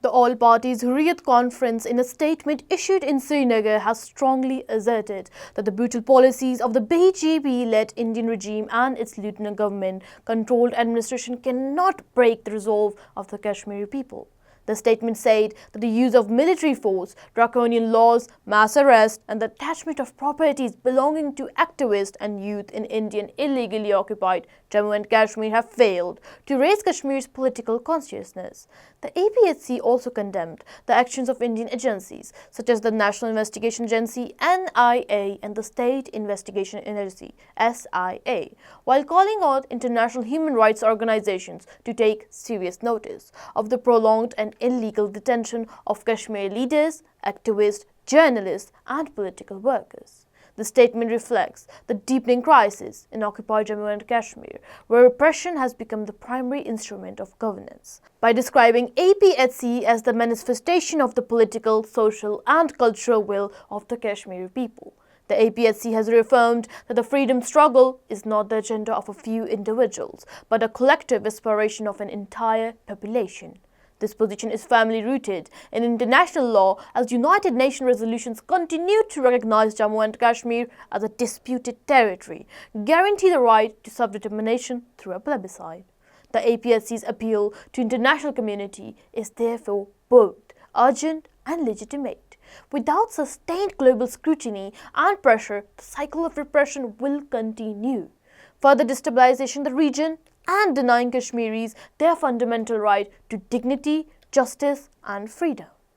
The All Parties Hurriyat Conference, in a statement issued in Srinagar, has strongly asserted that the brutal policies of the BJP-led Indian regime and its lieutenant government-controlled administration cannot break the resolve of the Kashmiri people. The statement said that the use of military force, draconian laws, mass arrest and the attachment of properties belonging to activists and youth in Indian illegally occupied Jammu and Kashmir have failed to raise Kashmir's political consciousness. The APHC also condemned the actions of Indian agencies such as the National Investigation Agency (NIA) and the State Investigation Agency SIA, while calling on international human rights organizations to take serious notice of the prolonged and illegal detention of Kashmir leaders, activists, journalists and political workers. The statement reflects the deepening crisis in occupied Jammu and Kashmir, where repression has become the primary instrument of governance. By describing APHC as the manifestation of the political, social and cultural will of the Kashmiri people, the APHC has reaffirmed that the freedom struggle is not the agenda of a few individuals, but a collective aspiration of an entire population. This position is firmly rooted in international law, as United Nations resolutions continue to recognize Jammu and Kashmir as a disputed territory, guarantee the right to self-determination through a plebiscite. The APHC's appeal to international community is therefore both urgent and legitimate. Without sustained global scrutiny and pressure, the cycle of repression will continue, further destabilizing the region and denying Kashmiris their fundamental right to dignity, justice and freedom.